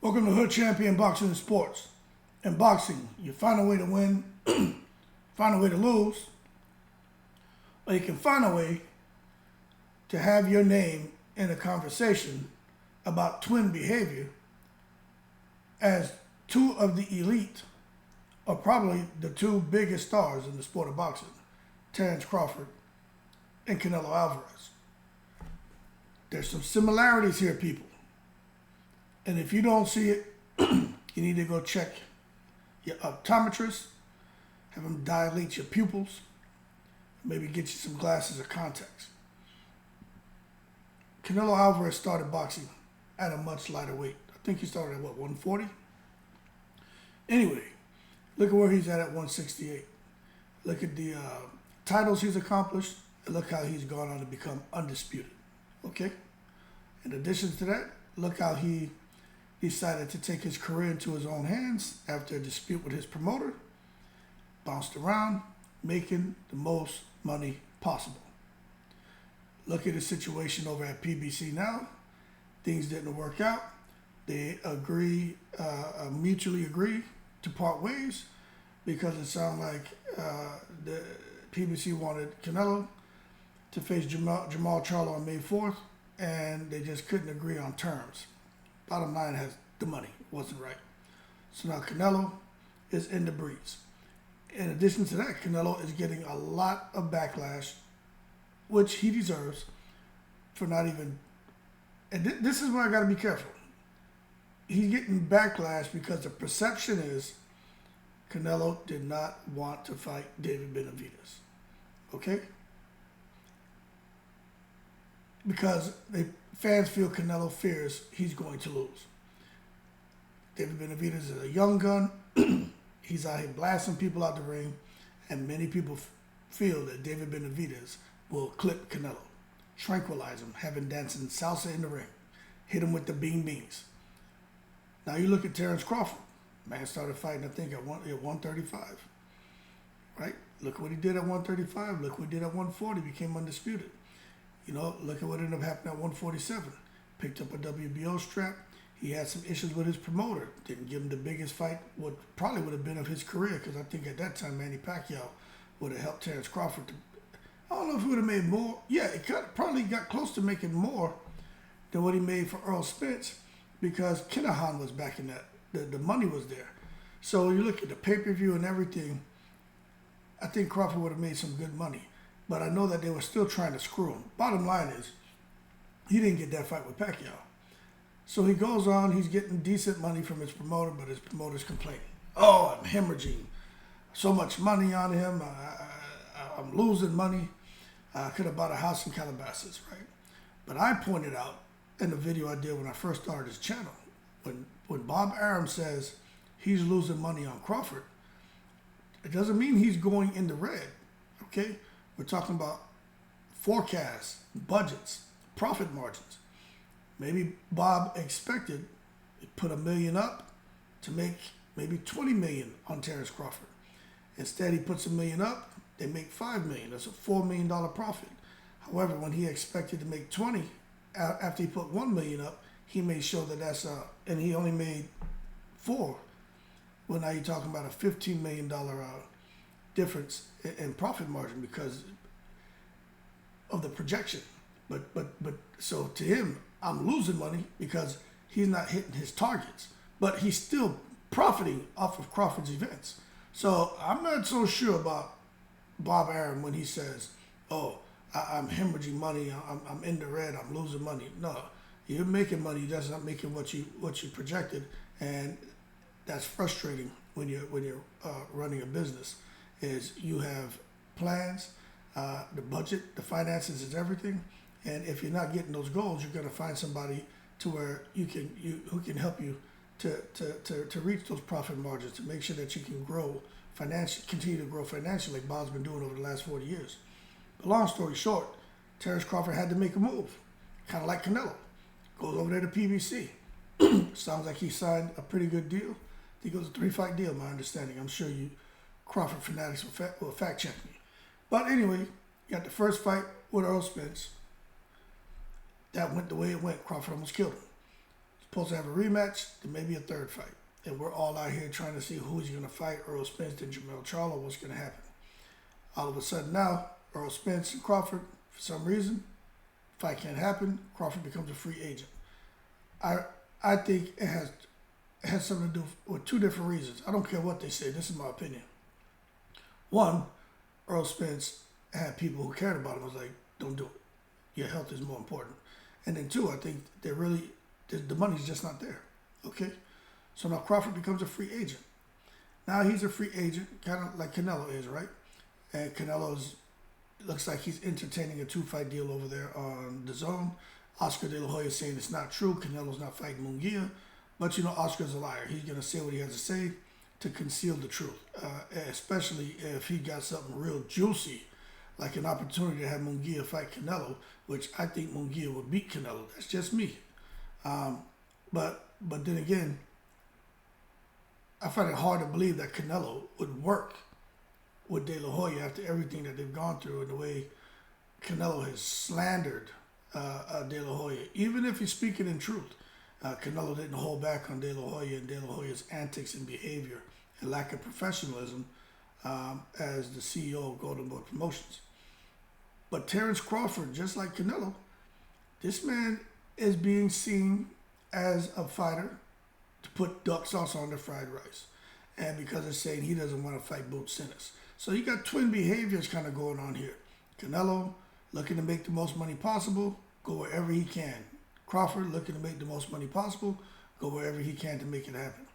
Welcome to Hood Champion Boxing and Sports. In boxing, you find a way to win, find a way to lose, or you can find a way to have your name in a conversation about twin behavior as two of the elite, or probably the two biggest stars in the sport of boxing, Terence Crawford and Canelo Alvarez. There's some similarities here, people. And if you don't see it, you need to go check your optometrist, have them dilate your pupils, maybe get you some glasses or contacts. Canelo Alvarez started boxing at a much lighter weight. I think he started at, 140? Anyway, look at where he's at 168. Look at the titles he's accomplished, and look how he's gone on to become undisputed. Okay? In addition to that, look how he decided to take his career into his own hands after a dispute with his promoter, bounced around, making the most money possible. Look at his situation over at PBC now. Things didn't work out. They mutually agree to part ways because it sounded like the PBC wanted Canelo to face Jamal Charlo on May 4th, and they just couldn't agree on terms. Bottom line has the money wasn't right. So now Canelo is in the breeze. In addition to that, Canelo is getting a lot of backlash, which he deserves, for not even, and this is where I got to be careful. He's getting backlash because the perception is Canelo did not want to fight David Benavidez. Okay? Because fans feel Canelo fears he's going to lose. David Benavidez is a young gun. He's out here blasting people out the ring, and many people feel that David Benavidez will clip Canelo, tranquilize him, have him dancing salsa in the ring, hit him with the beans. Now you look at Terence Crawford. Man started fighting, I think, at 135. Right? Look what he did at 135. Look what he did at 140. Became undisputed. You know, look at what ended up happening at 147. Picked up a WBO strap. He had some issues with his promoter. Didn't give him the biggest fight, what probably would have been of his career, because I think at that time Manny Pacquiao would have helped Terence Crawford. I don't know if he would have made more. Yeah, it probably got close to making more than what he made for Earl Spence, because Kinahan was back in that. The money was there. So you look at the pay-per-view and everything, I think Crawford would have made some good money. But I know that they were still trying to screw him. Bottom line is, he didn't get that fight with Pacquiao. So he goes on, he's getting decent money from his promoter, but his promoter's complaining. Oh, I'm hemorrhaging so much money on him. I'm losing money. I could have bought a house in Calabasas, right? But I pointed out in the video I did when I first started this channel, when Bob Arum says he's losing money on Crawford, it doesn't mean he's going in the red, okay? We're talking about forecasts, budgets, profit margins. Maybe Bob expected to put $1 million up to make maybe $20 million on Terence Crawford. Instead, he puts $1 million up, they make $5 million. That's a $4 million profit. However, when he expected to make 20 after he put $1 million up, he made sure that and he only made 4. Well, now you're talking about a $15 million difference in profit margin because of the projection. But so to him, I'm losing money because he's not hitting his targets, but he's still profiting off of Crawford's events. So I'm not so sure about Bob Arum when he says, "Oh, I'm hemorrhaging money. I'm in the red. I'm losing money." No, you're making money. You're just not making what you projected, and that's frustrating when you're running a business. Is you have plans, the budget, the finances is everything, and if you're not getting those goals, you're going to find somebody to where who can help you to reach those profit margins, to make sure that you can grow financially, continue to grow financially like Bob's been doing over the last 40 years. But long story short, Terence Crawford had to make a move, kind of like Canelo. Goes over there to PBC. Sounds like he signed a pretty good deal. I think it was a 3-fight deal, my understanding. I'm sure you Crawford fanatics will fact check me. But anyway, you got the first fight with Earl Spence. That went the way it went. Crawford almost killed him. supposed to have a rematch, then maybe a third fight. And we're all out here trying to see who's going to fight Errol Spence and Jermell Charlo, what's going to happen. All of a sudden now, Errol Spence and Crawford, for some reason, fight can't happen. Crawford becomes a free agent. I think it has something to do with two different reasons. I don't care what they say. This is my opinion. One, Errol Spence had people who cared about him. Was like, don't do it. Your health is more important. And then two, I think the money's just not there. Okay? So now Crawford becomes a free agent. Now he's a free agent, kind of like Canelo is, right? And looks like he's entertaining a 2-fight deal over there on the Zone. Oscar De La Hoya is saying it's not true. Canelo's not fighting Munguia. But, Oscar's a liar. He's going to say what he has to say to conceal the truth, especially if he got something real juicy, like an opportunity to have Munguia fight Canelo, which I think Munguia would beat Canelo. That's just me. But then again, I find it hard to believe that Canelo would work with De La Hoya after everything that they've gone through and the way Canelo has slandered De La Hoya. Even if he's speaking in truth, Canelo didn't hold back on De La Hoya and De La Hoya's antics and behavior and lack of professionalism as the CEO of Golden Boy Promotions. But Terence Crawford, just like Canelo, this man is being seen as a fighter to put duck sauce on their fried rice. And because they're saying he doesn't want to fight Boots Ennis. So you got twin behaviors kind of going on here. Canelo looking to make the most money possible, go wherever he can. Crawford looking to make the most money possible, go wherever he can to make it happen.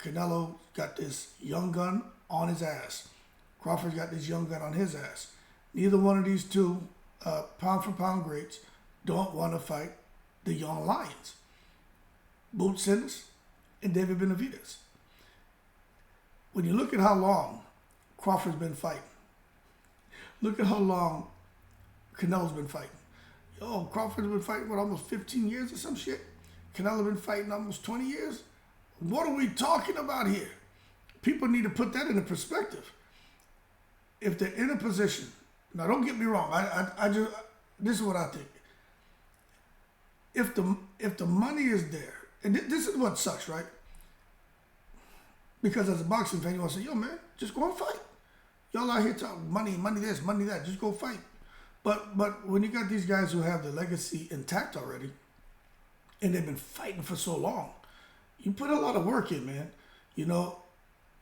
Canelo got this young gun on his ass. Crawford's got this young gun on his ass. Neither one of these two pound for pound greats don't want to fight the young lions. Boots Ennis and David Benavidez. When you look at how long Crawford's been fighting, look at how long Canelo's been fighting. Crawford's been fighting, almost 15 years or some shit? Canelo been fighting almost 20 years? What are we talking about here? People need to put that into perspective. If they're in a position, now don't get me wrong, this is what I think. If the money is there, and this is what sucks, right? Because as a boxing fan, you want to say, yo, man, just go and fight. Y'all out here talking money this, money that. Just go fight. But when you got these guys who have the legacy intact already, and they've been fighting for so long, you put a lot of work in, man.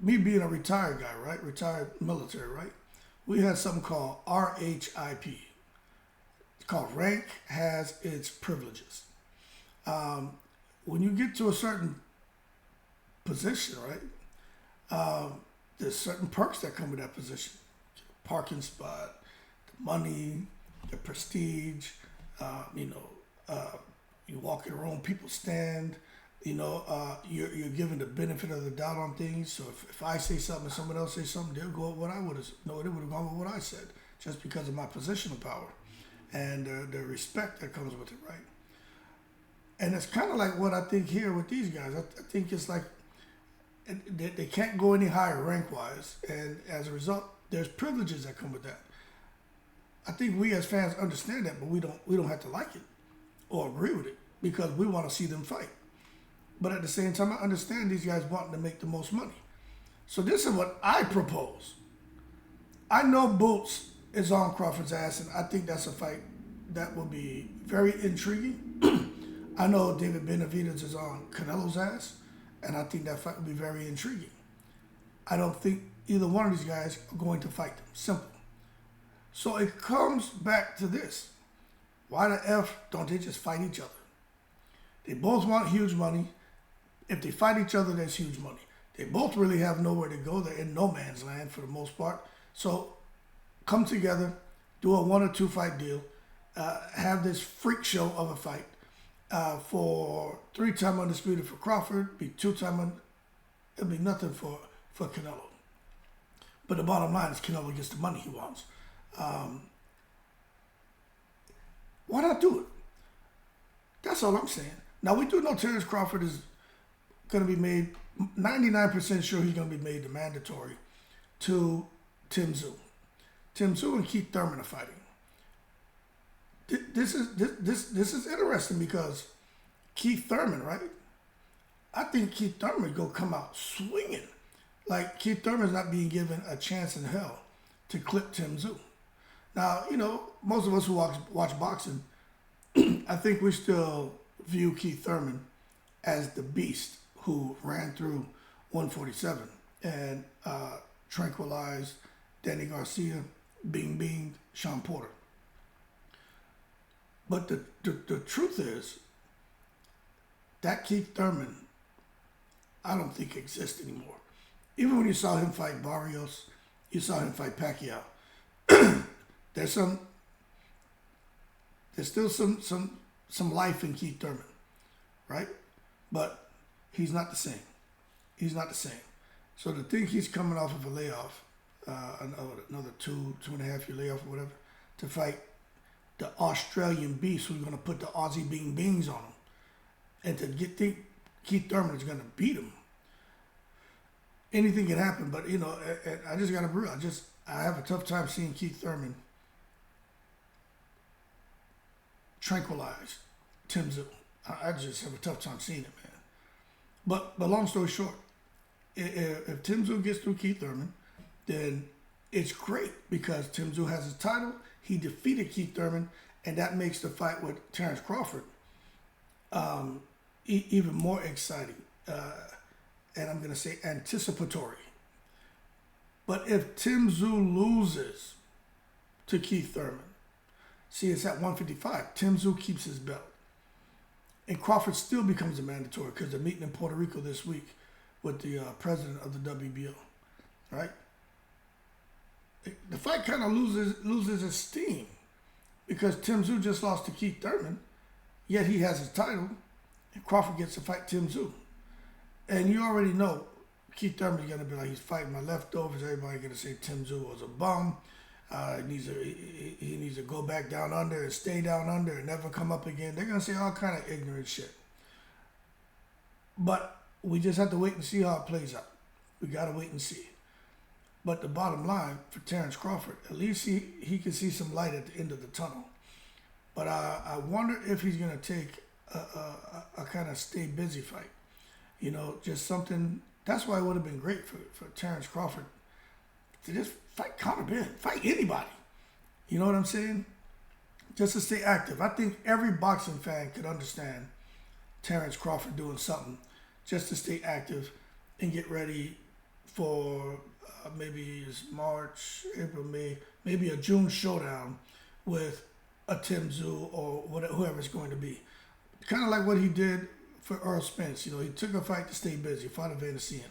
Me being a retired guy, right? Retired military, right? We had something called RHIP. It's called Rank Has Its Privileges. When you get to a certain position, right? There's certain perks that come with that position. Parking spot, the money, the prestige, you walk in a room, people stand, you're given the benefit of the doubt on things. So if I say something and someone else says something, they'll go with what I would have. No, they would have gone with what I said, just because of my positional power and the respect that comes with it, right? And it's kind of like what I think here with these guys. I think it's like they can't go any higher rank-wise, and as a result, there's privileges that come with that. I think we as fans understand that, but we don't have to like it or agree with it because we want to see them fight. But at the same time, I understand these guys wanting to make the most money. So this is what I propose. I know Boots is on Crawford's ass, and I think that's a fight that will be very intriguing. I know David Benavidez is on Canelo's ass, and I think that fight will be very intriguing. I don't think either one of these guys are going to fight them. Simple. So it comes back to this. Why the F don't they just fight each other? They both want huge money. If they fight each other, there's huge money. They both really have nowhere to go. They're in no man's land for the most part. So come together, do a 1 or 2 fight deal, have this freak show of a fight for 3-time undisputed for Crawford, be 2-time, it'll be nothing for Canelo. But the bottom line is Canelo gets the money he wants. Why not do it? That's all I'm saying. Now, we do know Terence Crawford is going to be made, 99% sure he's going to be made the mandatory to Tim Tszyu. Tim Tszyu and Keith Thurman are fighting. This is interesting because Keith Thurman, right? I think Keith Thurman is going to come out swinging. Like, Keith Thurman's not being given a chance in hell to clip Tim Tszyu. Now, most of us who watch boxing, I think we still view Keith Thurman as the beast who ran through 147 and tranquilized Danny Garcia, Bing, Sean Porter. But the truth is, that Keith Thurman, I don't think exists anymore. Even when you saw him fight Barrios, you saw him fight Pacquiao. There's still some life in Keith Thurman, right? But he's not the same. He's not the same. So to think he's coming off of a layoff, another 2.5 year layoff or whatever, to fight the Australian beast who's going to put the Aussie Bings on him, and to think Keith Thurman is going to beat him. Anything can happen, but I just got to be real. I have a tough time seeing Keith Thurman tranquilize Tim Tszyu. I just have a tough time seeing it, man. But long story short, if Tim Tszyu gets through Keith Thurman, then it's great because Tim Tszyu has his title. He defeated Keith Thurman, and that makes the fight with Terence Crawford even more exciting. And I'm going to say anticipatory. But if Tim Tszyu loses to Keith Thurman, see, it's at 155. Tim Tszyu keeps his belt. And Crawford still becomes a mandatory because they're meeting in Puerto Rico this week with the president of the WBO, right? The fight kind of loses its steam because Tim Tszyu just lost to Keith Thurman, yet he has his title, and Crawford gets to fight Tim Tszyu. And you already know Keith Thurman's going to be like, he's fighting my leftovers. Everybody going to say Tim Tszyu was a bum. He needs to go back down under and stay down under and never come up again. They're going to say all kind of ignorant shit. But we just have to wait and see how it plays out. We got to wait and see. But the bottom line for Terence Crawford, at least he can see some light at the end of the tunnel. But I wonder if he's going to take a kind of stay busy fight. Just something. That's why it would have been great for Terence Crawford to just fight Conor Benn, fight anybody. You know what I'm saying? Just to stay active. I think every boxing fan could understand Terence Crawford doing something just to stay active and get ready for maybe it's March, April, May, maybe a June showdown with a Tim Tszyu or whoever it's going to be. Kind of like what he did for Earl Spence. He took a fight to stay busy, fought a Venetian.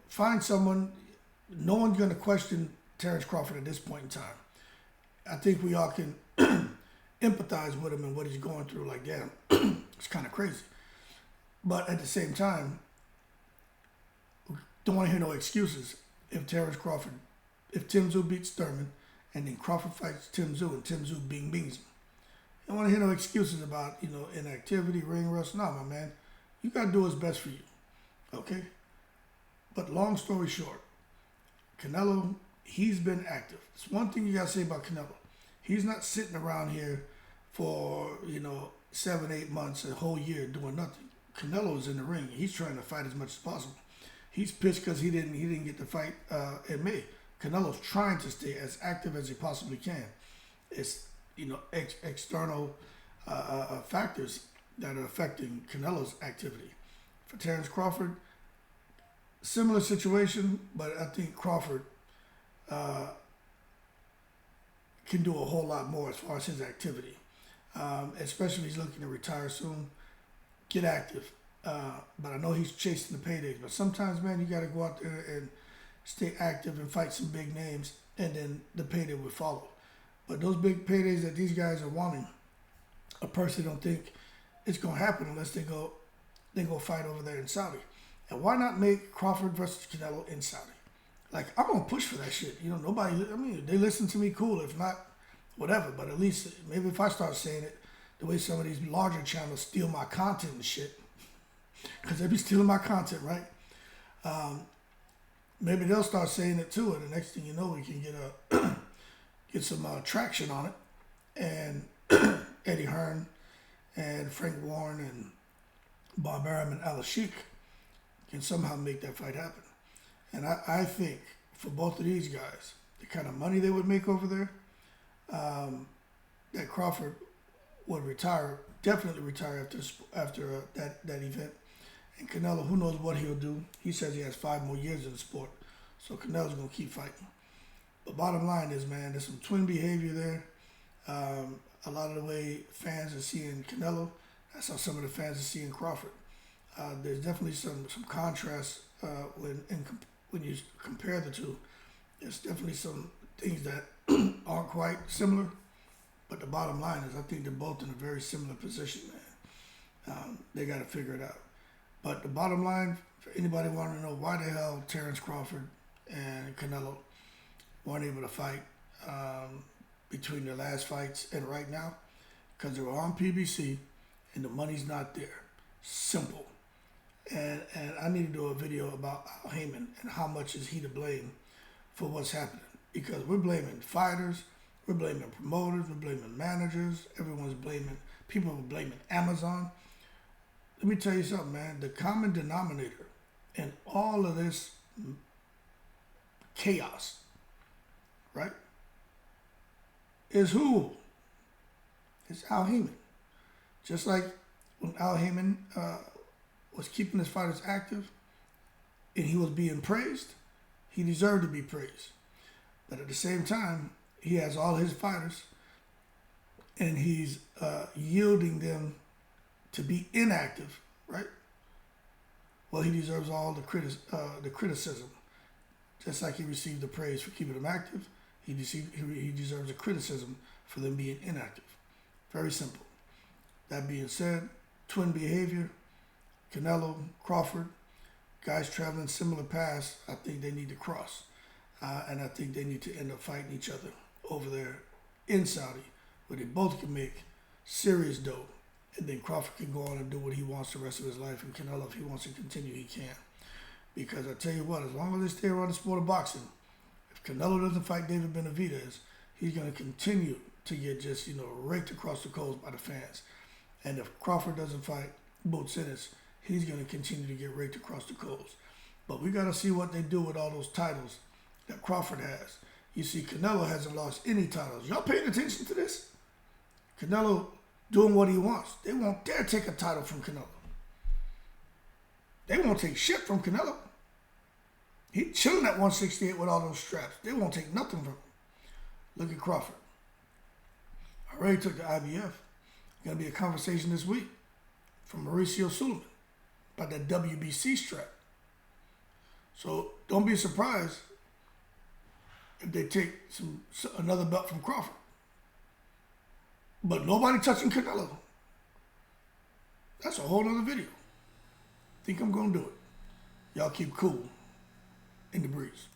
Find someone. No one's going to question Terence Crawford at this point in time. I think we all can empathize with him and what he's going through. Like, damn, it's kind of crazy. But at the same time, don't want to hear no excuses if Tim Tszyu beats Thurman and then Crawford fights Tim Tszyu and Tim Tszyu bings him. I don't want to hear no excuses about, inactivity, ring rust. No, my man. You got to do what's best for you. Okay? But long story short, Canelo, he's been active. It's one thing you got to say about Canelo. He's not sitting around here for, 7-8 months, a whole year doing nothing. Canelo's in the ring. He's trying to fight as much as possible. He's pissed because he didn't get to fight in May. Canelo's trying to stay as active as he possibly can. It's external factors that are affecting Canelo's activity. For Terence Crawford, similar situation, but I think Crawford can do a whole lot more as far as his activity, especially if he's looking to retire soon. Get active. But I know he's chasing the paydays. But sometimes, man, you got to go out there and stay active and fight some big names, and then the payday will follow. But those big paydays that these guys are wanting, I personally don't think it's going to happen unless they go fight over there in Saudi. And why not make Crawford versus Canelo in Saudi? Like, I'm going to push for that shit. They listen to me, cool. If not, whatever. But at least, maybe if I start saying it, the way some of these larger channels steal my content and shit, because they be stealing my content, right? Maybe they'll start saying it too, and the next thing you know, we can get some traction on it. And Eddie Hearn and Frank Warren and Bob Arum and Al Sheik can somehow make that fight happen. And I think for both of these guys, the kind of money they would make over there, that Crawford would retire, definitely retire after that event. And Canelo, who knows what he'll do. He says he has 5 more years in the sport. So Canelo's going to keep fighting. But bottom line is, man, there's some twin behavior there. A lot of the way fans are seeing Canelo, that's how some of the fans are seeing Crawford. There's definitely some contrast when you compare the two. There's definitely some things that aren't quite similar. But the bottom line is I think they're both in a very similar position, man. They got to figure it out. But the bottom line, for anybody wanting to know why the hell Terence Crawford and Canelo weren't able to fight between their last fights and right now, because they were on PBC and the money's not there. Simple. And I need to do a video about Al Heyman and how much is he to blame for what's happening. Because we're blaming fighters, we're blaming promoters, we're blaming managers, everyone's blaming, people are blaming Amazon. Let me tell you something, man. The common denominator in all of this chaos, right, is who? It's Al Heyman. Just like when Al Heyman was keeping his fighters active and he was being praised, he deserved to be praised. But at the same time, he has all his fighters and he's yielding them to be inactive, right? Well, he deserves all the criticism. Just like he received the praise for keeping them active, he deserves the criticism for them being inactive. Very simple. That being said, twin behavior, Canelo, Crawford, guys traveling similar paths, I think they need to cross. And I think they need to end up fighting each other over there in Saudi, where they both can make serious dough. And then Crawford can go on and do what he wants the rest of his life. And Canelo, if he wants to continue, he can. Because I tell you what, as long as they stay around the sport of boxing, if Canelo doesn't fight David Benavidez, he's going to continue to get just, raked across the coals by the fans. And if Crawford doesn't fight Boots Ennis, he's going to continue to get raked across the coals. But we got to see what they do with all those titles that Crawford has. You see, Canelo hasn't lost any titles. Y'all paying attention to this? Canelo doing what he wants. They won't dare take a title from Canelo. They won't take shit from Canelo. He's chilling at 168 with all those straps. They won't take nothing from him. Look at Crawford. I already took the IBF. Going to be a conversation this week from Mauricio Suleiman about that WBC strap. So don't be surprised if they take another belt from Crawford. But nobody touching Canelo. That's a whole other video. Think I'm going to do it. Y'all keep cool in the breeze.